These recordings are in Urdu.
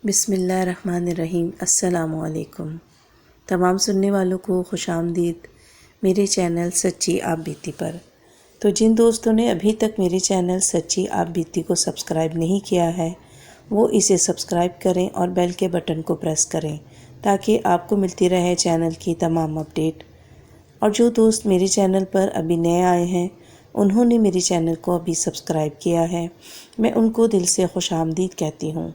بسم اللہ الرحمن الرحیم۔ السلام علیکم تمام سننے والوں کو خوش آمدید میرے چینل سچی آپ بیتی پر۔ تو جن دوستوں نے ابھی تک میرے چینل سچی آپ بیتی کو سبسکرائب نہیں کیا ہے وہ اسے سبسکرائب کریں اور بیل کے بٹن کو پریس کریں تاکہ آپ کو ملتی رہے چینل کی تمام اپڈیٹ۔ اور جو دوست میرے چینل پر ابھی نئے آئے ہیں انہوں نے میرے چینل کو ابھی سبسکرائب کیا ہے، میں ان کو دل سے خوش آمدید کہتی ہوں۔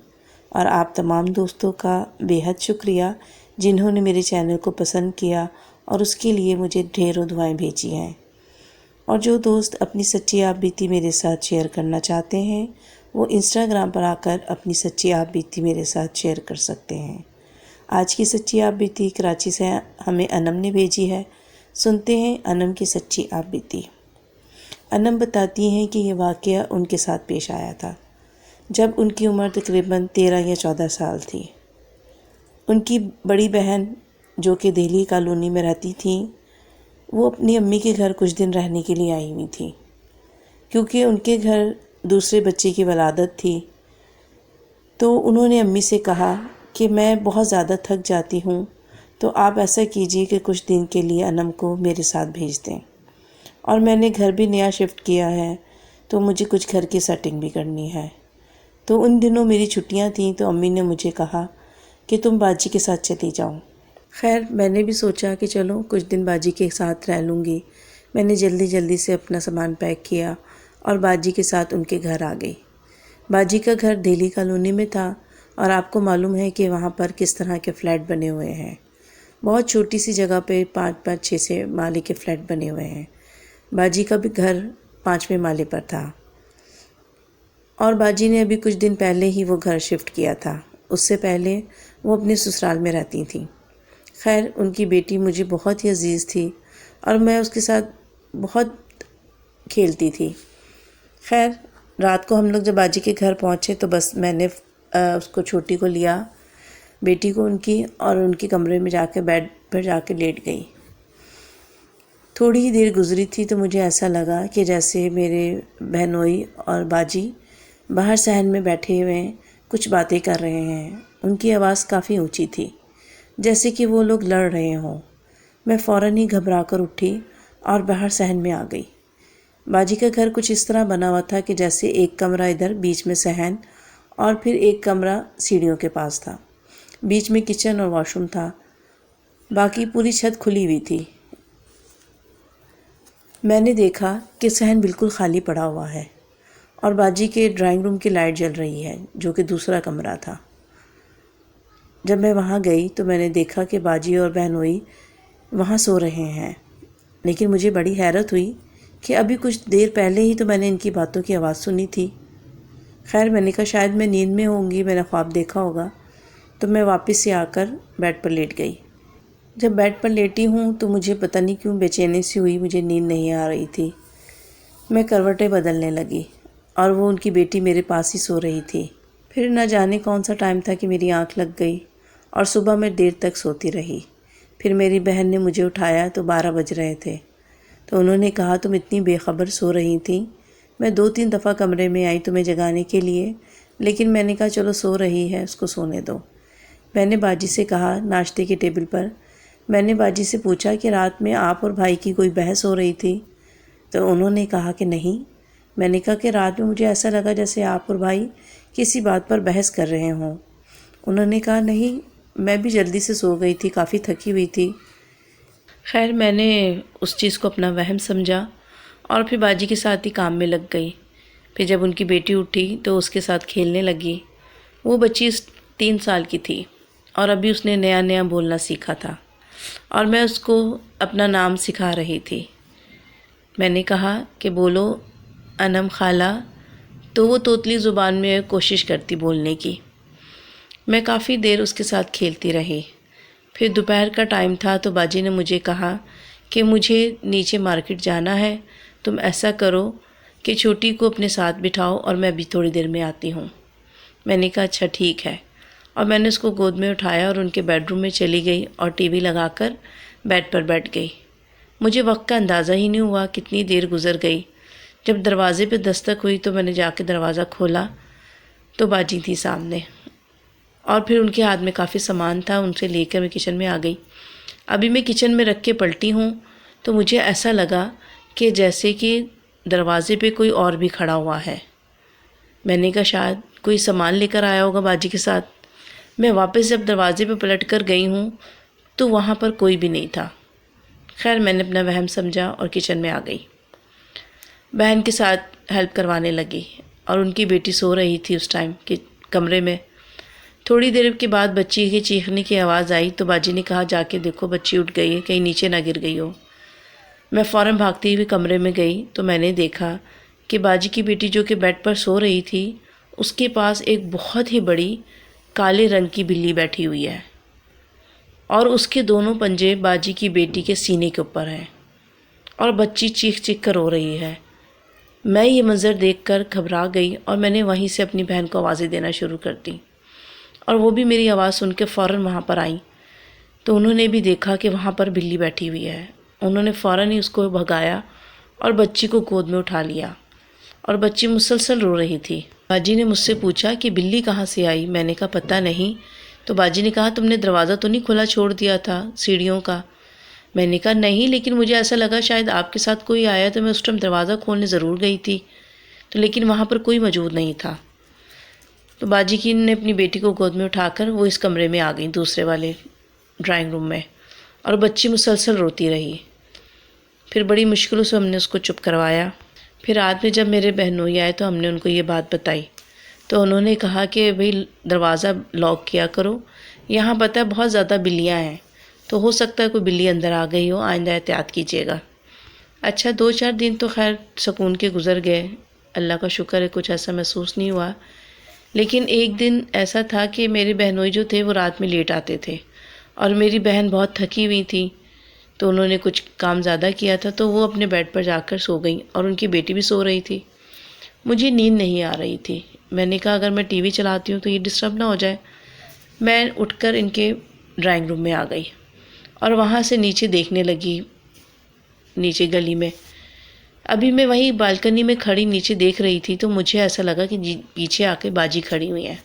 اور آپ تمام دوستوں کا بے حد شکریہ جنہوں نے میرے چینل کو پسند کیا اور اس کے لیے مجھے ڈھیروں دعائیں بھیجی ہیں۔ اور جو دوست اپنی سچی آپ بیتی میرے ساتھ شیئر کرنا چاہتے ہیں وہ انسٹاگرام پر آ کر اپنی سچی آپ بیتی میرے ساتھ شیئر کر سکتے ہیں۔ آج کی سچی آپ بیتی کراچی سے ہمیں انم نے بھیجی ہے، سنتے ہیں انم کی سچی آپ بیتی۔ انم بتاتی ہیں کہ یہ واقعہ ان کے ساتھ پیش آیا تھا جب ان کی عمر تقریباً 13 یا 14 سال تھی۔ ان کی بڑی بہن جو کہ دہلی کالونی میں رہتی تھیں وہ اپنی امی کے گھر کچھ دن رہنے کے لیے آئی ہوئی تھی، کیونکہ ان کے گھر دوسرے بچے کی ولادت تھی۔ تو انہوں نے امی سے کہا کہ میں بہت زیادہ تھک جاتی ہوں تو آپ ایسا کیجئے کہ کچھ دن کے لیے انم کو میرے ساتھ بھیج دیں، اور میں نے گھر بھی نیا شفٹ کیا ہے تو مجھے کچھ گھر کی سیٹنگ بھی کرنی ہے۔ تو ان دنوں میری چھٹیاں تھیں تو امی نے مجھے کہا کہ تم باجی کے ساتھ چلی جاؤ۔ خیر میں نے بھی سوچا کہ چلو کچھ دن باجی کے ساتھ رہ لوں گی۔ میں نے جلدی سے اپنا سامان پیک کیا اور باجی کے ساتھ ان کے گھر آ گئی۔ باجی کا گھر دہلی کالونی میں تھا اور آپ کو معلوم ہے کہ وہاں پر کس طرح کے فلیٹ بنے ہوئے ہیں، بہت چھوٹی سی جگہ پہ 5-6 مالے کے فلیٹ بنے ہوئے ہیں۔ باجی کا بھی گھر 5ویں مالے پر تھا اور باجی نے ابھی کچھ دن پہلے ہی وہ گھر شفٹ کیا تھا، اس سے پہلے وہ اپنے سسرال میں رہتی تھیں۔ خیر ان کی بیٹی مجھے بہت ہی عزیز تھی اور میں اس کے ساتھ بہت کھیلتی تھی۔ خیر رات کو ہم لوگ جب باجی کے گھر پہنچے تو بس میں نے اس کو چھوٹی کو لیا، بیٹی کو ان کی، اور ان کے کمرے میں جا کے بیڈ پر جا کے لیٹ گئی۔ تھوڑی ہی دیر گزری تھی تو مجھے ایسا لگا کہ جیسے میرے بہنوئی اور باجی باہر صحن میں بیٹھے ہوئے کچھ باتیں کر رہے ہیں۔ ان کی آواز کافی اونچی تھی جیسے کہ وہ لوگ لڑ رہے ہوں۔ میں فوراً ہی گھبرا کر اٹھی اور باہر صحن میں آ گئی۔ باجی کا گھر کچھ اس طرح بنا ہوا تھا کہ جیسے ایک کمرہ ادھر بیچ میں صحن اور پھر ایک کمرہ سیڑھیوں کے پاس تھا، بیچ میں کچن اور واش روم تھا، باقی پوری چھت کھلی ہوئی تھی۔ میں نے دیکھا کہ صحن بالکل خالی پڑا ہوا ہے اور باجی کے ڈرائنگ روم کی لائٹ جل رہی ہے جو کہ دوسرا کمرہ تھا۔ جب میں وہاں گئی تو میں نے دیکھا کہ باجی اور بہنوئی وہاں سو رہے ہیں، لیکن مجھے بڑی حیرت ہوئی کہ ابھی کچھ دیر پہلے ہی تو میں نے ان کی باتوں کی آواز سنی تھی۔ خیر میں نے کہا شاید میں نیند میں ہوں گی، میں نے خواب دیکھا ہوگا، تو میں واپس سے آ کر بیڈ پر لیٹ گئی۔ جب بیڈ پر لیٹی ہوں تو مجھے پتہ نہیں کیوں بے چینی سی ہوئی، مجھے نیند نہیں آ رہی تھی۔ میں کروٹیں بدلنے لگی اور وہ ان کی بیٹی میرے پاس ہی سو رہی تھی۔ پھر نہ جانے کون سا ٹائم تھا کہ میری آنکھ لگ گئی اور صبح میں دیر تک سوتی رہی۔ پھر میری بہن نے مجھے اٹھایا تو 12 بج رہے تھے، تو انہوں نے کہا تم اتنی بے خبر سو رہی تھیں۔ میں 2-3 دفعہ کمرے میں آئی تمہیں جگانے کے لیے، لیکن میں نے کہا چلو سو رہی ہے اس کو سونے دو۔ میں نے باجی سے کہا ناشتے کے ٹیبل پر، میں نے باجی سے پوچھا کہ رات میں آپ اور بھائی کی کوئی بحث ہو رہی تھی؟ تو انہوں نے کہا کہ نہیں۔ میں نے کہا کہ رات میں مجھے ایسا لگا جیسے آپ اور بھائی کسی بات پر بحث کر رہے ہوں۔ انہوں نے کہا نہیں، میں بھی جلدی سے سو گئی تھی، کافی تھکی ہوئی تھی۔ خیر میں نے اس چیز کو اپنا وہم سمجھا اور پھر باجی کے ساتھ ہی کام میں لگ گئی۔ پھر جب ان کی بیٹی اٹھی تو اس کے ساتھ کھیلنے لگی۔ وہ بچی 3 سال کی تھی اور ابھی اس نے نیا بولنا سیکھا تھا اور میں اس کو اپنا نام سکھا رہی تھی۔ میں نے کہا کہ بولو انم خالہ، تو وہ توتلی زبان میں کوشش کرتی بولنے کی۔ میں کافی دیر اس کے ساتھ کھیلتی رہی۔ پھر دوپہر کا ٹائم تھا تو باجی نے مجھے کہا کہ مجھے نیچے مارکیٹ جانا ہے، تم ایسا کرو کہ چھوٹی کو اپنے ساتھ بٹھاؤ اور میں ابھی تھوڑی دیر میں آتی ہوں۔ میں نے کہا اچھا ٹھیک ہے، اور میں نے اس کو گود میں اٹھایا اور ان کے بیڈ روم میں چلی گئی اور ٹی وی لگا کر بیڈ پر بیٹھ گئی۔ مجھے وقت کا اندازہ ہی نہیں ہوا کتنی دیر گزر گئی۔ جب دروازے پہ دستک ہوئی تو میں نے جا کے دروازہ کھولا تو باجی تھی سامنے، اور پھر ان کے ہاتھ میں کافی سامان تھا، ان سے لے کر میں کچن میں آ گئی۔ ابھی میں کچن میں رکھ کے پلٹی ہوں تو مجھے ایسا لگا کہ جیسے کہ دروازے پہ کوئی اور بھی کھڑا ہوا ہے۔ میں نے کہا شاید کوئی سامان لے کر آیا ہوگا باجی کے ساتھ۔ میں واپس جب دروازے پہ پلٹ کر گئی ہوں تو وہاں پر کوئی بھی نہیں تھا۔ خیر میں نے اپنا وہم سمجھا اور کچن میں آ گئی، بہن کے ساتھ ہیلپ کروانے لگی، اور ان کی بیٹی سو رہی تھی اس ٹائم کہ کمرے میں۔ تھوڑی دیر کے بعد بچی کے چیخنے کی آواز آئی تو باجی نے کہا جا کے دیکھو بچی اٹھ گئی ہے، کہیں نیچے نہ گر گئی ہو۔ میں فوراً بھاگتی ہوئی کمرے میں گئی تو میں نے دیکھا کہ باجی کی بیٹی جو کہ بیڈ پر سو رہی تھی، اس کے پاس ایک بہت ہی بڑی کالے رنگ کی بلی بیٹھی ہوئی ہے، اور اس کے دونوں پنجے باجی کی بیٹی کے سینے کے اوپر ہیں، اور بچی چیخ چیخ کر رو رہی ہے۔ میں یہ منظر دیکھ کر گھبرا گئی اور میں نے وہیں سے اپنی بہن کو آوازیں دینا شروع کر دی، اور وہ بھی میری آواز سن کے فوراً وہاں پر آئیں تو انہوں نے بھی دیکھا کہ وہاں پر بلی بیٹھی ہوئی ہے۔ انہوں نے فوراً ہی اس کو بھگایا اور بچی کو گود میں اٹھا لیا، اور بچی مسلسل رو رہی تھی۔ باجی نے مجھ سے پوچھا کہ بلی کہاں سے آئی؟ میں نے کہا پتہ نہیں۔ تو باجی نے کہا تم نے دروازہ تو نہیں کھلا چھوڑ دیا تھا سیڑھیوں کا؟ میں نے کہا نہیں، لیکن مجھے ایسا لگا شاید آپ کے ساتھ کوئی آیا تو میں اس ٹائم دروازہ کھولنے ضرور گئی تھی، تو لیکن وہاں پر کوئی موجود نہیں تھا۔ تو باجی کی نے اپنی بیٹی کو گود میں اٹھا کر وہ اس کمرے میں آ گئی، دوسرے والے ڈرائنگ روم میں، اور بچی مسلسل روتی رہی۔ پھر بڑی مشکلوں سے ہم نے اس کو چپ کروایا۔ پھر رات میں جب میرے بہنوئی آئے تو ہم نے ان کو یہ بات بتائی تو انہوں نے کہا کہ بھئی دروازہ لاک کیا کرو، یہاں پتہ ہے بہت زیادہ بلیاں ہیں، تو ہو سکتا ہے کوئی بلی اندر آ گئی ہو، آئندہ احتیاط کیجیے گا۔ اچھا 2-4 دن تو خیر سکون کے گزر گئے، اللہ کا شکر ہے کچھ ایسا محسوس نہیں ہوا۔ لیکن ایک دن ایسا تھا کہ میرے بہنوئی جو تھے وہ رات میں لیٹ آتے تھے، اور میری بہن بہت تھکی ہوئی تھی تو انہوں نے کچھ کام زیادہ کیا تھا تو وہ اپنے بیڈ پر جا کر سو گئیں، اور ان کی بیٹی بھی سو رہی تھی۔ مجھے نیند نہیں آ رہی تھی، میں نے کہا اگر میں ٹی وی چلاتی ہوں تو یہ ڈسٹرب نہ ہو جائے۔ میں اٹھ کر ان کے ڈرائنگ روم میں آ گئی اور وہاں سے نیچے دیکھنے لگی، نیچے گلی میں۔ ابھی میں وہیں بالکنی میں کھڑی نیچے دیکھ رہی تھی تو مجھے ایسا لگا کہ پیچھے آ کے باجی کھڑی ہوئی ہیں۔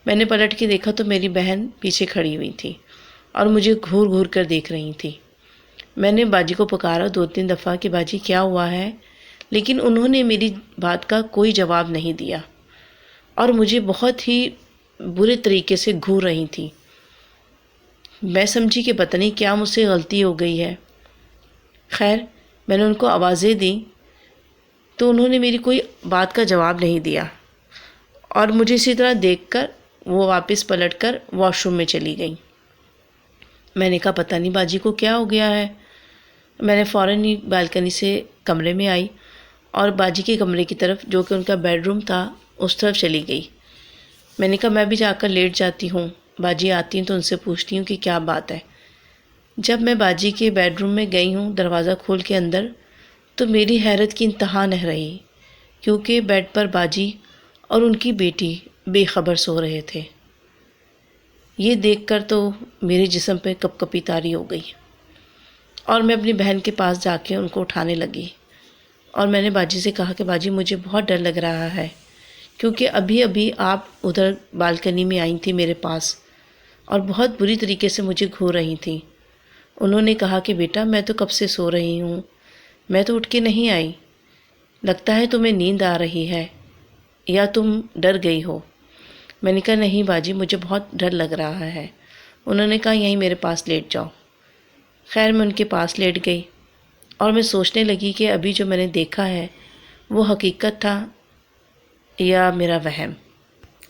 میں نے پلٹ کے دیکھا تو میری بہن پیچھے کھڑی ہوئی تھی اور مجھے گھور گھور کر دیکھ رہی تھی۔ میں نے باجی کو پکارا 2-3 دفعہ کہ باجی کیا ہوا ہے، لیکن انہوں نے میری بات کا کوئی جواب نہیں دیا، اور مجھے بہت ہی برے طریقے سے گھور رہی تھی۔ میں سمجھی کہ پتہ نہیں کیا مجھ سے غلطی ہو گئی ہے۔ خیر میں نے ان کو آوازیں دیں تو انہوں نے میری کوئی بات کا جواب نہیں دیا، اور مجھے اسی طرح دیکھ کر وہ واپس پلٹ کر واش روم میں چلی گئیں۔ میں نے کہا پتہ نہیں باجی کو کیا ہو گیا ہے۔ میں نے فوراً ہی بالکنی سے کمرے میں آئی اور باجی کے کمرے کی طرف جو کہ ان کا بیڈ روم تھا اس طرف چلی گئی۔ میں نے کہا میں بھی جا کر لیٹ جاتی ہوں، باجی آتی ہیں تو ان سے پوچھتی ہوں کہ کیا بات ہے۔ جب میں باجی کے بیڈ روم میں گئی ہوں دروازہ کھول کے اندر تو میری حیرت کی انتہا نہ رہی، کیونکہ بیڈ پر باجی اور ان کی بیٹی بے خبر سو رہے تھے۔ یہ دیکھ کر تو میرے جسم پہ کپ کپی طاری ہو گئی، اور میں اپنی بہن کے پاس جا کے ان کو اٹھانے لگی، اور میں نے باجی سے کہا کہ باجی مجھے بہت ڈر لگ رہا ہے، کیونکہ ابھی ابھی آپ ادھر بالکنی میں آئی تھیں میرے پاس اور بہت بری طریقے سے مجھے گھور رہی تھیں۔ انہوں نے کہا کہ بیٹا میں تو کب سے سو رہی ہوں، میں تو اٹھ کے نہیں آئی، لگتا ہے تمہیں نیند آ رہی ہے یا تم ڈر گئی ہو۔ میں نے کہا نہیں باجی مجھے بہت ڈر لگ رہا ہے۔ انہوں نے کہا یہیں میرے پاس لیٹ جاؤ۔ خیر میں ان کے پاس لیٹ گئی اور میں سوچنے لگی کہ ابھی جو میں نے دیکھا ہے وہ حقیقت تھا یا میرا وہم،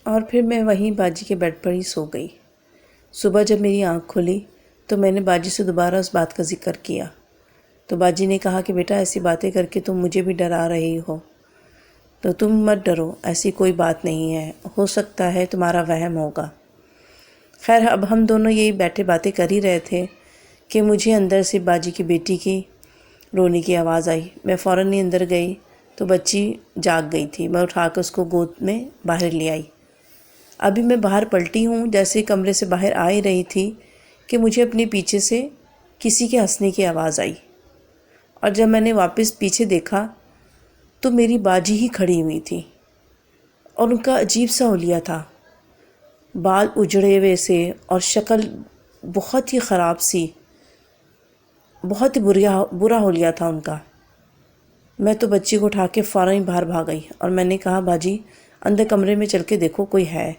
اور پھر میں وہیں باجی کے بیڈ پر ہی سو گئی۔ صبح جب میری آنکھ کھلی تو میں نے باجی سے دوبارہ اس بات کا ذکر کیا تو باجی نے کہا کہ بیٹا ایسی باتیں کر کے تم مجھے بھی ڈرا رہی ہو، تو تم مت ڈرو، ایسی کوئی بات نہیں ہے، ہو سکتا ہے تمہارا وہم ہوگا۔ خیر اب ہم دونوں یہی بیٹھے باتیں کر ہی رہے تھے کہ مجھے اندر سے باجی کی بیٹی کی رونے کی آواز آئی۔ میں فوراً ہی اندر گئی تو بچی جاگ گئی تھی، میں اٹھا کر اس کو گود میں باہر لے آئی۔ ابھی میں باہر پلٹی ہوں، جیسے کمرے سے باہر آ ہی رہی تھی کہ مجھے اپنے پیچھے سے کسی کے ہنسنے کی آواز آئی، اور جب میں نے واپس پیچھے دیکھا تو میری باجی ہی کھڑی ہوئی تھی، اور ان کا عجیب سا حلیہ تھا۔ بال اجڑے ہوئے سے اور شکل بہت ہی خراب سی، بہت ہی برا حلیہ تھا ان کا۔ میں تو بچی کو اٹھا کے فوراً ہی باہر بھاگ گئی اور میں نے کہا باجی اندر کمرے میں چل کے دیکھو کوئی ہے۔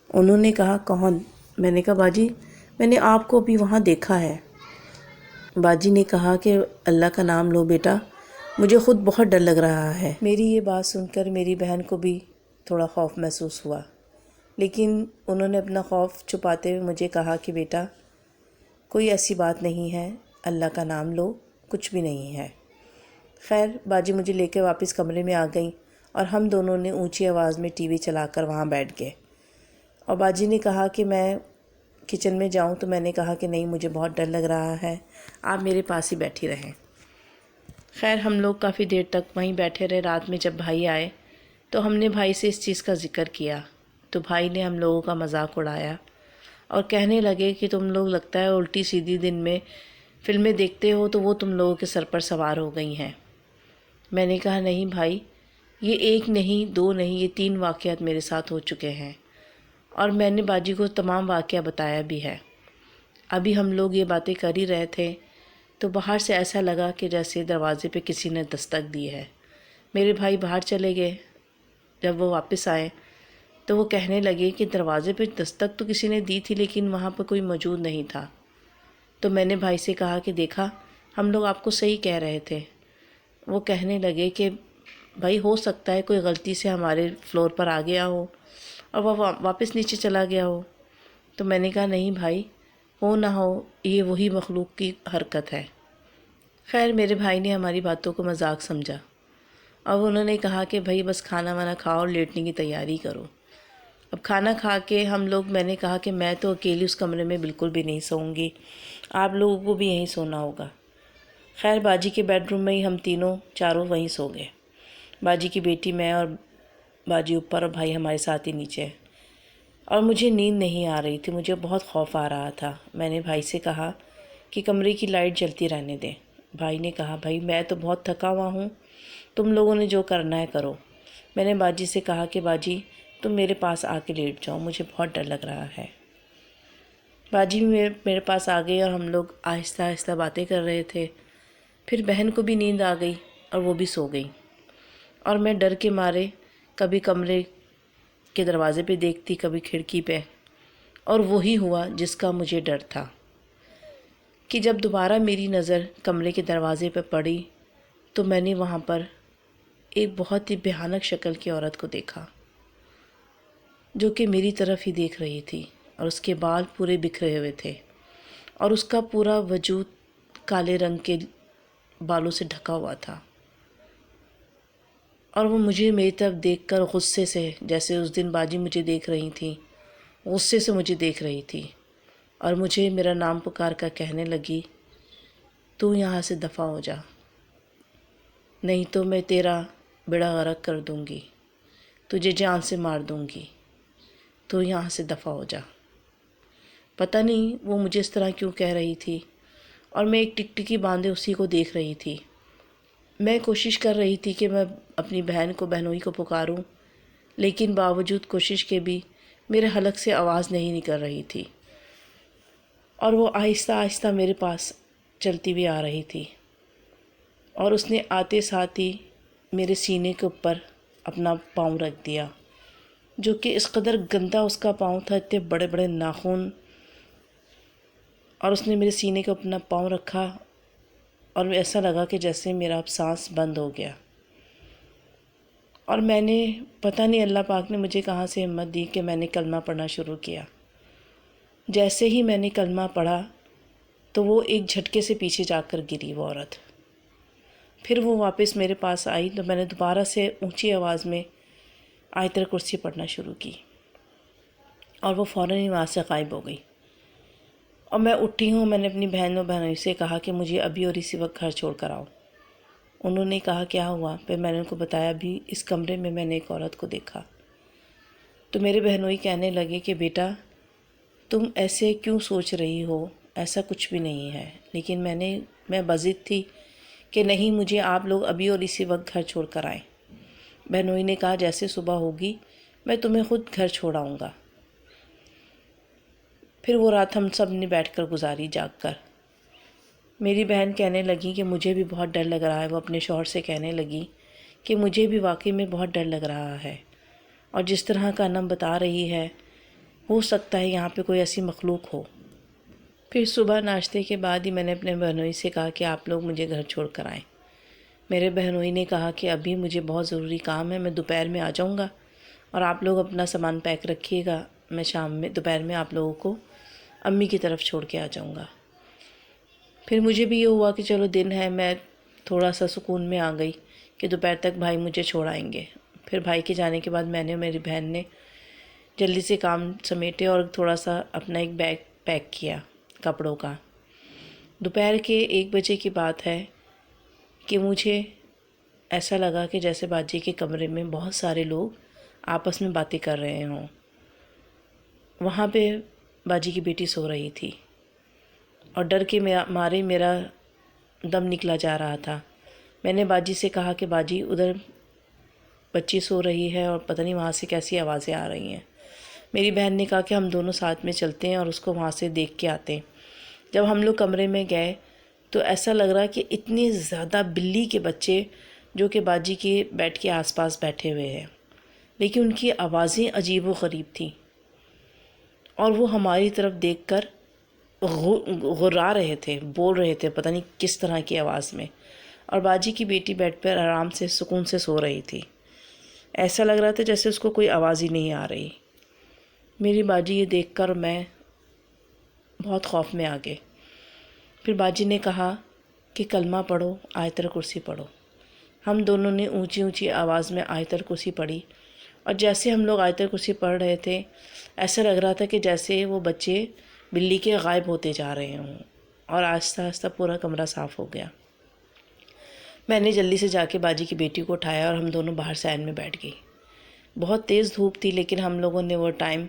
انہوں نے کہا کون؟ میں نے کہا باجی میں نے آپ کو بھی وہاں دیکھا ہے۔ باجی نے کہا کہ اللہ کا نام لو بیٹا، مجھے خود بہت ڈر لگ رہا ہے۔ میری یہ بات سن کر میری بہن کو بھی تھوڑا خوف محسوس ہوا، لیکن انہوں نے اپنا خوف چھپاتے ہوئے مجھے کہا کہ بیٹا کوئی ایسی بات نہیں ہے، اللہ کا نام لو، کچھ بھی نہیں ہے۔ خیر باجی مجھے لے کے واپس کمرے میں آ گئیں اور ہم دونوں نے اونچی آواز میں ٹی وی چلا کر وہاں بیٹھ گئے، اور باجی نے کہا کہ میں کچن میں جاؤں، تو میں نے کہا کہ نہیں مجھے بہت ڈر لگ رہا ہے، آپ میرے پاس ہی بیٹھی رہیں۔ خیر ہم لوگ کافی دیر تک وہیں بیٹھے رہے۔ رات میں جب بھائی آئے تو ہم نے بھائی سے اس چیز کا ذکر کیا، تو بھائی نے ہم لوگوں کا مذاق اڑایا اور کہنے لگے کہ تم لوگ لگتا ہے الٹی سیدھی دن میں فلمیں دیکھتے ہو تو وہ تم لوگوں کے سر پر سوار ہو گئی ہیں۔ میں نے کہا نہیں بھائی، یہ ایک نہیں، دو نہیں، یہ 3 واقعات میرے ساتھ ہو چکے ہیں، اور میں نے باجی کو تمام واقعہ بتایا بھی ہے۔ ابھی ہم لوگ یہ باتیں کر ہی رہے تھے تو باہر سے ایسا لگا کہ جیسے دروازے پہ کسی نے دستک دی ہے۔ میرے بھائی باہر چلے گئے، جب وہ واپس آئے تو وہ کہنے لگے کہ دروازے پہ دستک تو کسی نے دی تھی لیکن وہاں پہ کوئی موجود نہیں تھا۔ تو میں نے بھائی سے کہا کہ دیکھا ہم لوگ آپ کو صحیح کہہ رہے تھے۔ وہ کہنے لگے کہ بھائی ہو سکتا ہے کوئی غلطی سے ہمارے فلور پر آ گیا ہو اور وہ واپس نیچے چلا گیا ہو۔ تو میں نے کہا نہیں بھائی، ہو نہ ہو یہ وہی مخلوق کی حرکت ہے۔ خیر میرے بھائی نے ہماری باتوں کو مذاق سمجھا اور انہوں نے کہا کہ بھائی بس کھانا وانا کھاؤ اور لیٹنے کی تیاری کرو۔ اب کھانا کھا کے ہم لوگ، میں نے کہا کہ میں تو اکیلی اس کمرے میں بالکل بھی نہیں سوؤں گی، آپ لوگوں کو بھی یہیں سونا ہوگا۔ خیر باجی کے بیڈ روم میں ہی ہم چاروں وہیں سو گئے، باجی کی بیٹی، میں اور باجی اوپر اور بھائی ہمارے ساتھ ہی نیچے۔ اور مجھے نیند نہیں آ رہی تھی، مجھے بہت خوف آ رہا تھا۔ میں نے بھائی سے کہا کہ کمرے کی لائٹ جلتی رہنے دیں۔ بھائی نے کہا بھائی میں تو بہت تھکا ہوا ہوں، تم لوگوں نے جو کرنا ہے کرو۔ میں نے باجی سے کہا کہ باجی تم میرے پاس آ کے لیٹ جاؤ، مجھے بہت ڈر لگ رہا ہے۔ باجی بھی میرے پاس آ گئی اور ہم لوگ آہستہ آہستہ باتیں کر رہے تھے۔ پھر بہن کو بھی نیند آ گئی اور وہ بھی سو گئی، اور میں ڈر کے مارے کبھی کمرے کے دروازے پہ دیکھتی، کبھی کھڑکی پہ، اور وہی ہوا جس کا مجھے ڈر تھا کہ جب دوبارہ میری نظر کمرے کے دروازے پہ پڑی تو میں نے وہاں پر ایک بہت ہی بھیانک شکل کی عورت کو دیکھا جو کہ میری طرف ہی دیکھ رہی تھی، اور اس کے بال پورے بکھرے ہوئے تھے اور اس کا پورا وجود کالے رنگ کے بالوں سے ڈھکا ہوا تھا، اور وہ مجھے میری طرف دیکھ کر غصے سے، جیسے اس دن باجی مجھے دیکھ رہی تھی، غصے سے مجھے دیکھ رہی تھی اور مجھے میرا نام پکار کر کہنے لگی تو یہاں سے دفع ہو جا، نہیں تو میں تیرا بیڑا غرق کر دوں گی، تجھے جان سے مار دوں گی، تو یہاں سے دفع ہو جا۔ پتہ نہیں وہ مجھے اس طرح کیوں کہہ رہی تھی، اور میں ایک ٹکٹکی باندھے اسی کو دیکھ رہی تھی۔ میں کوشش کر رہی تھی کہ میں اپنی بہنوئی کو پکاروں، لیکن باوجود کوشش کے بھی میرے حلق سے آواز نہیں نکل رہی تھی، اور وہ آہستہ آہستہ میرے پاس چلتی ہوئی آ رہی تھی، اور اس نے آتے ساتھ ہی میرے سینے کے اوپر اپنا پاؤں رکھ دیا، جو کہ اس قدر گندا اس کا پاؤں تھا، اتنے بڑے بڑے ناخن، اور اس نے میرے سینے کے اپنا پاؤں رکھا اور ایسا لگا کہ جیسے میرا اب سانس بند ہو گیا، اور میں نے، پتہ نہیں اللہ پاک نے مجھے کہاں سے ہمت دی کہ میں نے کلمہ پڑھنا شروع کیا۔ جیسے ہی میں نے کلمہ پڑھا تو وہ ایک جھٹکے سے پیچھے جا کر گری وہ عورت۔ پھر وہ واپس میرے پاس آئی تو میں نے دوبارہ سے اونچی آواز میں آیت الکرسی پڑھنا شروع کی، اور وہ فوراً ہی وہاں سے غائب ہو گئی۔ اور میں اٹھی ہوں، میں نے اپنی بہنوں سے کہا کہ مجھے ابھی اور اسی وقت گھر چھوڑ کر آؤ۔ انہوں نے کہا کیا ہوا؟ پھر میں نے ان کو بتایا بھی اس کمرے میں میں نے ایک عورت کو دیکھا۔ تو میرے بہنوئی کہنے لگے کہ بیٹا تم ایسے کیوں سوچ رہی ہو، ایسا کچھ بھی نہیں ہے، لیکن میں بضد تھی کہ نہیں، مجھے آپ لوگ ابھی اور اسی وقت گھر چھوڑ کر آئیں۔ بہنوئی نے کہا جیسے صبح ہوگی میں تمہیں خود گھر چھوڑ آؤں گا۔ پھر وہ رات ہم سب نے بیٹھ کر گزاری جاگ کر۔ میری بہن کہنے لگی کہ مجھے بھی بہت ڈر لگ رہا ہے، وہ اپنے شوہر سے کہنے لگی کہ مجھے بھی واقعی میں بہت ڈر لگ رہا ہے، اور جس طرح کا انم بتا رہی ہے ہو سکتا ہے یہاں پہ کوئی ایسی مخلوق ہو۔ پھر صبح ناشتے کے بعد ہی میں نے اپنے بہنوئی سے کہا کہ آپ لوگ مجھے گھر چھوڑ کر آئیں۔ میرے بہنوئی نے کہا کہ ابھی مجھے بہت ضروری کام ہے، میں دوپہر میں آ جاؤں گا اور آپ لوگ اپنا سامان پیک رکھیے گا، میں دوپہر میں آپ لوگوں کو امی کی طرف چھوڑ کے آ جاؤں گا۔ پھر مجھے بھی یہ ہوا کہ چلو دن ہے، میں تھوڑا سا سکون میں آ گئی کہ دوپہر تک بھائی مجھے چھوڑ آئیں گے۔ پھر بھائی کے جانے کے بعد میں نے اور میری بہن نے جلدی سے کام سمیٹے اور تھوڑا سا اپنا ایک بیگ پیک کیا کپڑوں کا۔ دوپہر کے 1 بجے کی بات ہے کہ مجھے ایسا لگا کہ جیسے باجی کے کمرے میں بہت سارے لوگ آپس میں باتیں کر رہے ہوں۔ وہاں پہ باجی کی بیٹی سو رہی تھی اور ڈر کے مارے میرا دم نکلا جا رہا تھا۔ میں نے باجی سے کہا کہ باجی ادھر بچی سو رہی ہے اور پتہ نہیں وہاں سے کیسی آوازیں آ رہی ہیں۔ میری بہن نے کہا کہ ہم دونوں ساتھ میں چلتے ہیں اور اس کو وہاں سے دیکھ کے آتے ہیں۔ جب ہم لوگ کمرے میں گئے تو ایسا لگ رہا کہ اتنے زیادہ بلی کے بچے جو کہ باجی کے بیڈ کے آس پاس بیٹھے ہوئے ہیں، لیکن ان کی آوازیں عجیب و غریب تھیں اور وہ ہماری طرف دیکھ کر غرا رہے تھے، بول رہے تھے پتہ نہیں کس طرح کی آواز میں، اور باجی کی بیٹی بیڈ پر آرام سے سکون سے سو رہی تھی۔ ایسا لگ رہا تھا جیسے اس کو کوئی آواز ہی نہیں آ رہی۔ میری باجی یہ دیکھ کر میں بہت خوف میں آ گئے۔ پھر باجی نے کہا کہ کلمہ پڑھو، آیت الکرسی پڑھو۔ ہم دونوں نے اونچی اونچی آواز میں آیت الکرسی پڑھی، اور جیسے ہم لوگ آیت الکرسی پڑھ رہے تھے ایسا لگ رہا تھا کہ جیسے وہ بچے بلی کے غائب ہوتے جا رہے ہوں، اور آہستہ آہستہ پورا کمرہ صاف ہو گیا۔ میں نے جلدی سے جا کے باجی کی بیٹی کو اٹھایا اور ہم دونوں باہر صحن میں بیٹھ گئی۔ بہت تیز دھوپ تھی لیکن ہم لوگوں نے وہ ٹائم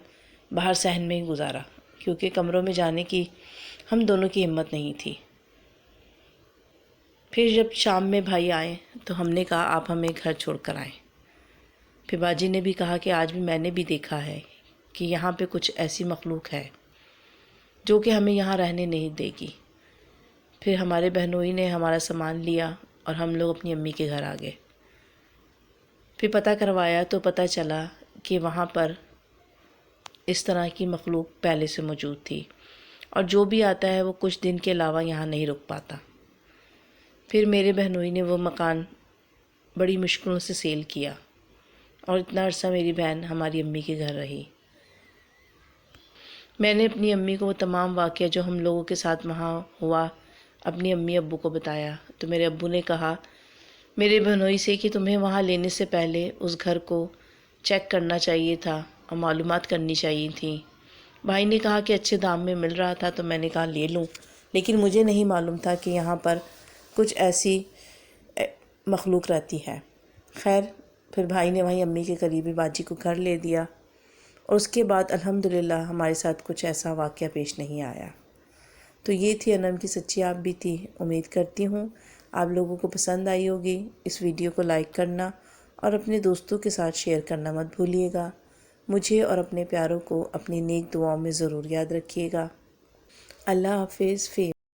باہر صحن میں ہی گزارا کیونکہ کمروں میں جانے کی ہم دونوں کی ہمت نہیں تھی۔ پھر جب شام میں بھائی آئے تو ہم نے کہا آپ ہمیں گھر چھوڑ کر آئیں۔ پھر باجی نے بھی کہا کہ آج بھی میں نے بھی دیکھا ہے کہ یہاں پہ کچھ ایسی مخلوق ہے جو کہ ہمیں یہاں رہنے نہیں دے گی۔ پھر ہمارے بہنوئی نے ہمارا سامان لیا اور ہم لوگ اپنی امی کے گھر آ گئے۔ پھر پتہ کروایا تو پتہ چلا کہ وہاں پر اس طرح کی مخلوق پہلے سے موجود تھی، اور جو بھی آتا ہے وہ کچھ دن کے علاوہ یہاں نہیں رک پاتا۔ پھر میرے بہنوئی نے وہ مکان بڑی مشکلوں سے سیل کیا اور اتنا عرصہ میری بہن ہماری امی کے گھر رہی۔ میں نے اپنی امی کو وہ تمام واقعہ جو ہم لوگوں کے ساتھ وہاں ہوا اپنی امی ابو کو بتایا تو میرے ابو نے کہا میرے بہنوئی سے کہ تمہیں وہاں لینے سے پہلے اس گھر کو چیک کرنا چاہیے تھا اور معلومات کرنی چاہیے تھیں۔ بھائی نے کہا کہ اچھے دام میں مل رہا تھا تو میں نے کہا لے لوں، لیکن مجھے نہیں معلوم تھا کہ یہاں پر کچھ ایسی مخلوق رہتی ہے۔ خیر پھر بھائی نے وہیں امی کے قریبی باجی کو گھر لے دیا، اور اس کے بعد الحمدللہ ہمارے ساتھ کچھ ایسا واقعہ پیش نہیں آیا۔ تو یہ تھی انم کی سچی آپ بیتی۔ امید کرتی ہوں آپ لوگوں کو پسند آئی ہوگی۔ اس ویڈیو کو لائک کرنا اور اپنے دوستوں کے ساتھ شیئر کرنا مت بھولیے گا۔ مجھے اور اپنے پیاروں کو اپنی نیک دعاؤں میں ضرور یاد رکھیے گا۔ اللہ حافظ۔